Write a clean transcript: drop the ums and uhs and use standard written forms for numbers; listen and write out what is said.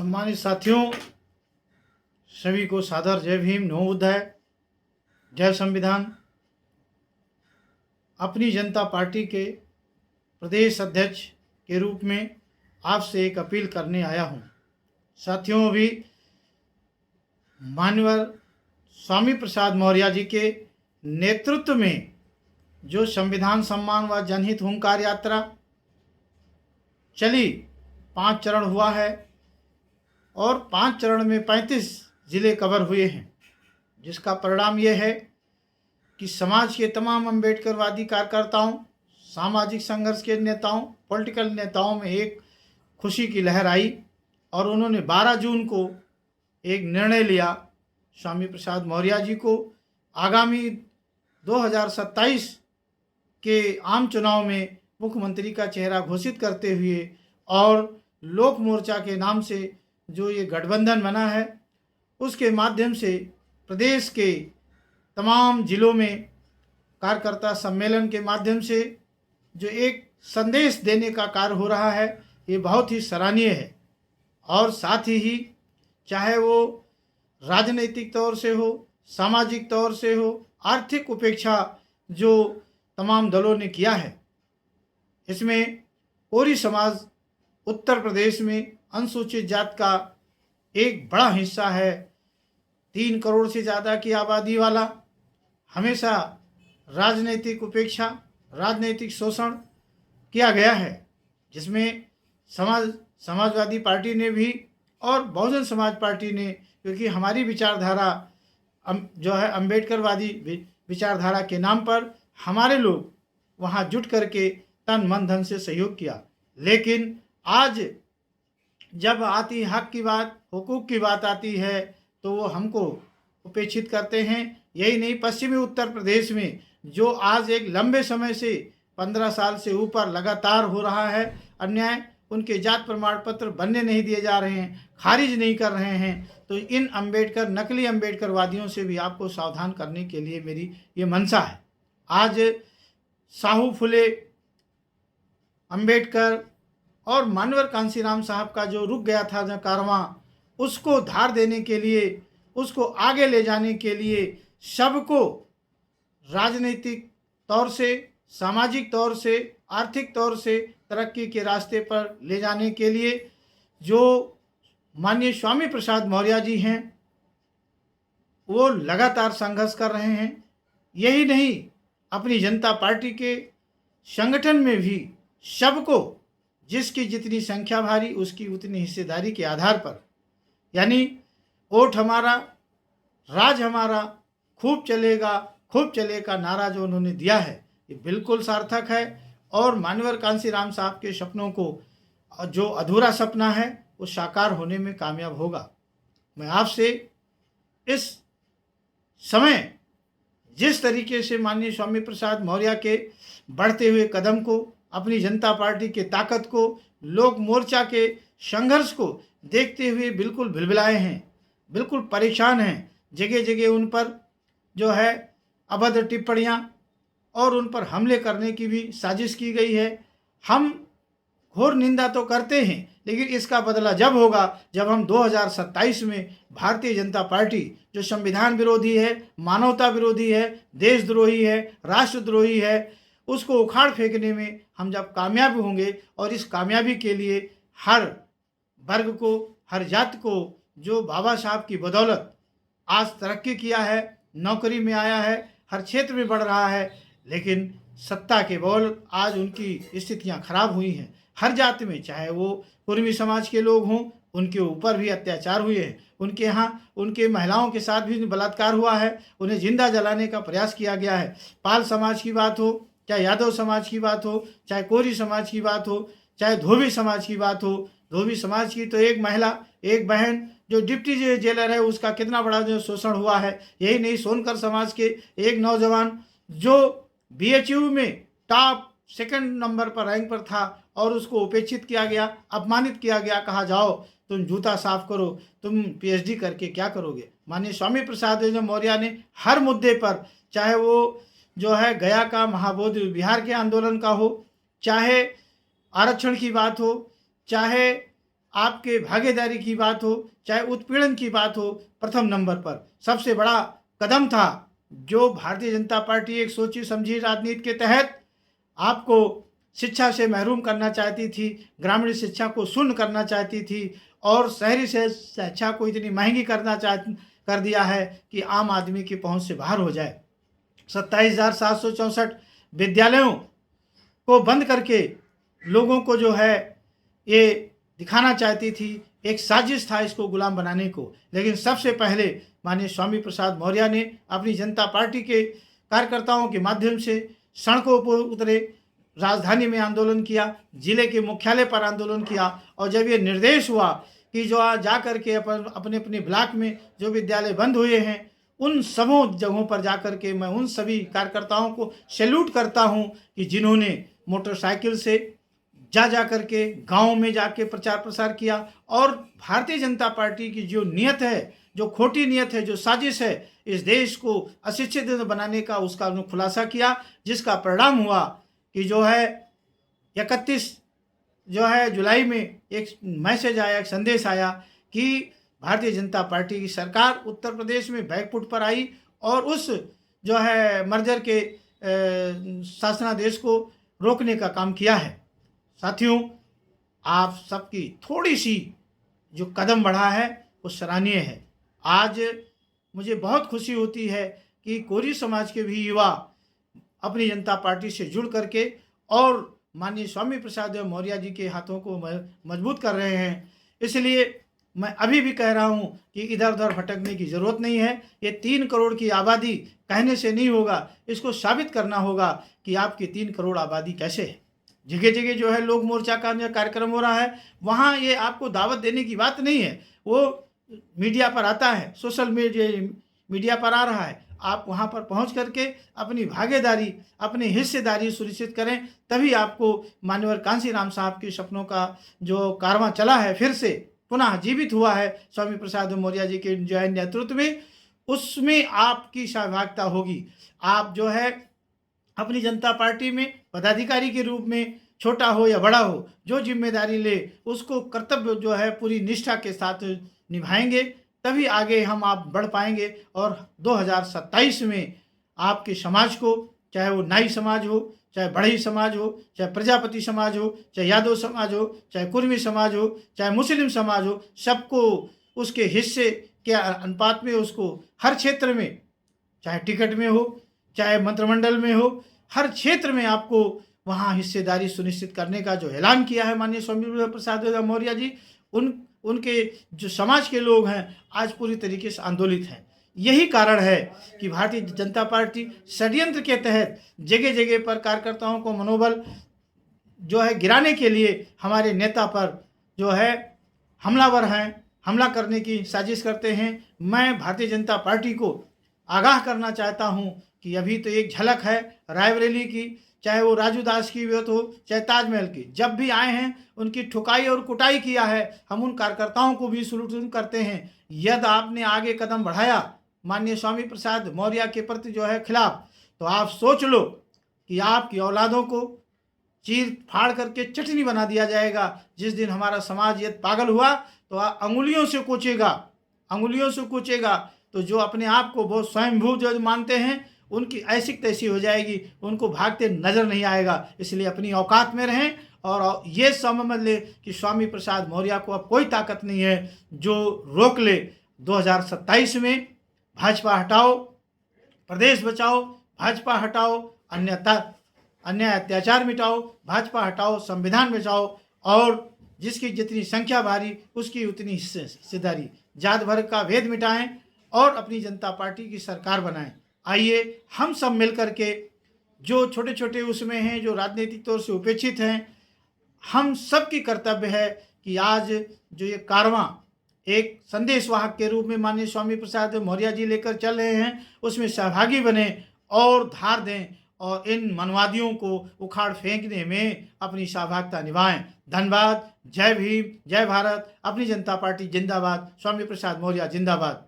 सम्मानित साथियों, सभी को सादर जय भीम, नमो बुद्धाय, जय संविधान। अपनी जनता पार्टी के प्रदेश अध्यक्ष के रूप में आपसे एक अपील करने आया हूं। साथियों, अभी माननीय स्वामी प्रसाद मौर्य जी के नेतृत्व में जो संविधान सम्मान व जनहित हुंकार यात्रा चली, 5 चरण हुआ है और 5 चरण में 35 जिले कवर हुए हैं, जिसका परिणाम यह है कि समाज के तमाम अम्बेडकरवादी कार्यकर्ताओं, सामाजिक संघर्ष के नेताओं, पॉलिटिकल नेताओं में एक खुशी की लहर आई और उन्होंने 12 जून को एक निर्णय लिया। स्वामी प्रसाद मौर्य जी को आगामी 2027 के आम चुनाव में मुख्यमंत्री का चेहरा घोषित करते हुए और लोक मोर्चा के नाम से जो ये गठबंधन बना है, उसके माध्यम से प्रदेश के तमाम जिलों में कार्यकर्ता सम्मेलन के माध्यम से जो एक संदेश देने का कार्य हो रहा है, ये बहुत ही सराहनीय है। और साथ ही चाहे वो राजनीतिक तौर से हो, सामाजिक तौर से हो, आर्थिक उपेक्षा जो तमाम दलों ने किया है, इसमें कोरी समाज उत्तर प्रदेश में अनुसूचित जात का एक बड़ा हिस्सा है। 3 करोड़ से ज़्यादा की आबादी वाला, हमेशा राजनीतिक उपेक्षा, राजनीतिक शोषण किया गया है, जिसमें समाजवादी पार्टी ने भी और बहुजन समाज पार्टी ने, क्योंकि हमारी विचारधारा जो है अम्बेडकरवादी विचारधारा के नाम पर हमारे लोग वहाँ जुट करके तन मन धन से सहयोग किया। लेकिन आज जब आती हक की बात, हुकूक की बात आती है, तो वो हमको उपेक्षित करते हैं। यही नहीं, पश्चिमी उत्तर प्रदेश में जो आज एक लंबे समय से 15 साल से ऊपर लगातार हो रहा है अन्याय, उनके जात प्रमाण पत्र बनने नहीं दिए जा रहे हैं, खारिज नहीं कर रहे हैं, तो इन नकली अम्बेडकरवादियों से भी आपको सावधान करने के लिए मेरी ये मंशा है। आज साहू फुले, अम्बेडकर और मानवर कांसीराम साहब का जो रुक गया था कारवां, उसको धार देने के लिए, उसको आगे ले जाने के लिए, सबको राजनीतिक तौर से, सामाजिक तौर से, आर्थिक तौर से तरक्की के रास्ते पर ले जाने के लिए जो माननीय स्वामी प्रसाद मौर्य जी हैं, वो लगातार संघर्ष कर रहे हैं। यही नहीं, अपनी जनता पार्टी के संगठन में भी सबको जिसकी जितनी संख्या भारी, उसकी उतनी हिस्सेदारी के आधार पर, यानी वोट हमारा, राज हमारा, खूब चलेगा नारा जो उन्होंने दिया है, ये बिल्कुल सार्थक है। और मानवर कांसीराम साहब के सपनों को, जो अधूरा सपना है, वो साकार होने में कामयाब होगा। मैं आपसे इस समय जिस तरीके से माननीय स्वामी प्रसाद मौर्य के बढ़ते हुए कदम को, अपनी जनता पार्टी के ताकत को, लोक मोर्चा के संघर्ष को देखते हुए बिल्कुल भिलभिलाए हैं, बिल्कुल परेशान हैं। जगह जगह उन पर जो है अभद्र टिप्पणियाँ और उन पर हमले करने की भी साजिश की गई है। हम घोर निंदा तो करते हैं, लेकिन इसका बदला जब होगा जब हम 2027 में भारतीय जनता पार्टी, जो संविधान विरोधी है, मानवता विरोधी है, देशद्रोही है, राष्ट्रद्रोही है, उसको उखाड़ फेंकने में हम जब कामयाब होंगे। और इस कामयाबी के लिए हर वर्ग को, हर जात को, जो बाबा साहब की बदौलत आज तरक्की किया है, नौकरी में आया है, हर क्षेत्र में बढ़ रहा है, लेकिन सत्ता के बल आज उनकी स्थितियां खराब हुई हैं। हर जाति में, चाहे वो कुर्मी समाज के लोग हों, उनके ऊपर भी अत्याचार हुए हैं। उनके यहाँ उनके महिलाओं के साथ भी बलात्कार हुआ है, उन्हें जिंदा जलाने का प्रयास किया गया है। पाल समाज की बात हो, चाहे यादव समाज की बात हो, चाहे कोरी समाज की बात हो, चाहे धोबी समाज की बात हो। धोबी समाज की तो एक महिला, एक बहन जो डिप्टी जेलर है, उसका कितना बड़ा जो शोषण हुआ है। यही नहीं, सोनकर समाज के एक नौजवान जो BHU में टॉप 2nd नंबर पर रैंक पर था और उसको उपेक्षित किया गया, अपमानित किया गया, कहा जाओ तुम जूता साफ करो, तुम PhD करके क्या करोगे। माननीय स्वामी प्रसाद मौर्य ने हर मुद्दे पर, चाहे वो जो है गया का महाबोधि बिहार के आंदोलन का हो, चाहे आरक्षण की बात हो, चाहे आपके भागीदारी की बात हो, चाहे उत्पीड़न की बात हो, प्रथम नंबर पर सबसे बड़ा कदम था जो भारतीय जनता पार्टी एक सोची समझी राजनीति के तहत आपको शिक्षा से महरूम करना चाहती थी, ग्रामीण शिक्षा को शून्य करना चाहती थी और शहरी से शिक्षा को इतनी महंगी कर दिया है कि आम आदमी की पहुंच से बाहर हो जाए। 27,764 विद्यालयों को बंद करके लोगों को जो है ये दिखाना चाहती थी, एक साजिश था इसको गुलाम बनाने को। लेकिन सबसे पहले माननीय स्वामी प्रसाद मौर्य ने अपनी जनता पार्टी के कार्यकर्ताओं के माध्यम से सड़कों पर उतरे, राजधानी में आंदोलन किया, जिले के मुख्यालय पर आंदोलन किया और जब ये निर्देश हुआ कि जो जा कर के अपने अपने ब्लॉक में जो विद्यालय बंद हुए हैं उन सबों जगहों पर जा कर के मैं उन सभी कार्यकर्ताओं को सैल्यूट करता हूं कि जिन्होंने मोटरसाइकिल से जा कर के गाँव में जाके प्रचार प्रसार किया और भारतीय जनता पार्टी की जो नियत है, जो खोटी नियत है, जो साजिश है इस देश को अशिक्षित बनाने का, उसका उन्होंने खुलासा किया, जिसका परिणाम हुआ कि जो है 31 जुलाई में एक मैसेज आया, एक संदेश आया कि भारतीय जनता पार्टी की सरकार उत्तर प्रदेश में बैकफुट पर आई और उस जो है मर्जर के शासनादेश को रोकने का काम किया है। साथियों, आप सबकी थोड़ी सी जो कदम बढ़ा है वो सराहनीय है। आज मुझे बहुत खुशी होती है कि कोरी समाज के भी युवा अपनी जनता पार्टी से जुड़ करके और माननीय स्वामी प्रसाद मौर्य जी के हाथों को मजबूत कर रहे हैं। इसलिए मैं अभी भी कह रहा हूं कि इधर उधर भटकने की ज़रूरत नहीं है। ये 3 करोड़ की आबादी कहने से नहीं होगा, इसको साबित करना होगा कि आपकी 3 करोड़ आबादी कैसे है। जगह जगह जो है लोक मोर्चा का कार्यक्रम हो रहा है, वहाँ ये आपको दावत देने की बात नहीं है, वो मीडिया पर आता है, सोशल मीडिया पर आ रहा है। आप वहाँ पर पहुँच करके अपनी भागीदारी, अपनी हिस्सेदारी सुनिश्चित करें, तभी आपको मान्यवर कांशीराम साहब के सपनों का जो कारवां चला है, फिर से पुनः जीवित हुआ है स्वामी प्रसाद मौर्य जी के जो है नेतृत्व में, उसमें आपकी सहभागिता होगी। आप जो है अपनी जनता पार्टी में पदाधिकारी के रूप में, छोटा हो या बड़ा हो, जो जिम्मेदारी ले उसको कर्तव्य जो है पूरी निष्ठा के साथ निभाएंगे, तभी आगे हम आप बढ़ पाएंगे और 2027 में आपके समाज को, चाहे वो नाई समाज हो, चाहे बढ़ई समाज हो, चाहे प्रजापति समाज हो, चाहे यादव समाज हो, चाहे कुर्मी समाज हो, चाहे मुस्लिम समाज हो, सबको उसके हिस्से के अनुपात में उसको हर क्षेत्र में, चाहे टिकट में हो, चाहे मंत्रिमंडल में हो, हर क्षेत्र में आपको वहाँ हिस्सेदारी सुनिश्चित करने का जो ऐलान किया है माननीय स्वामी प्रसाद मौर्य जी, उनके जो समाज के लोग हैं आज पूरी तरीके से आंदोलित हैं। यही कारण है कि भारतीय जनता पार्टी षड्यंत्र के तहत जगह जगह पर कार्यकर्ताओं को मनोबल जो है गिराने के लिए हमारे नेता पर जो है हमलावर हैं, हमला करने की साजिश करते हैं। मैं भारतीय जनता पार्टी को आगाह करना चाहता हूं कि अभी तो एक झलक है रायबरेली की, चाहे वो राजू दास की बात हो, चाहे ताजमहल की, जब भी आए हैं उनकी ठुकाई और कुटाई किया है। हम उन कार्यकर्ताओं को भी सलूट करते हैं। यदि आपने आगे कदम बढ़ाया माननीय स्वामी प्रसाद मौर्य के प्रति जो है खिलाफ, तो आप सोच लो कि आपकी औलादों को चीर फाड़ करके चटनी बना दिया जाएगा। जिस दिन हमारा समाज यदि पागल हुआ तो अंगुलियों से कोचेगा। तो जो अपने आप को बहुत स्वयंभू जो मानते हैं उनकी ऐसी तैसी हो जाएगी, उनको भागते नजर नहीं आएगा। इसलिए अपनी औकात में रहें और ये समझ ले कि स्वामी प्रसाद मौर्य को अब कोई ताकत नहीं है जो रोक ले। 2027 में भाजपा हटाओ, प्रदेश बचाओ, भाजपा हटाओ, अन्य अत्याचार मिटाओ, भाजपा हटाओ, संविधान बचाओ और जिसकी जितनी संख्या भारी उसकी उतनी हिस्सेदारी, जात भर का भेद मिटाएं और अपनी जनता पार्टी की सरकार बनाएं। आइए हम सब मिलकर के जो छोटे छोटे उसमें हैं, जो राजनीतिक तौर से उपेक्षित हैं, हम सब की कर्तव्य है कि आज जो ये कारवां एक संदेशवाहक के रूप में माननीय स्वामी प्रसाद मौर्य जी लेकर चल रहे हैं, उसमें सहभागी बने और धार दें और इन मनवादियों को उखाड़ फेंकने में अपनी सहभागिता निभाएं। धन्यवाद। जय भीम, जय भारत। अपनी जनता पार्टी जिंदाबाद। स्वामी प्रसाद मौर्य जिंदाबाद।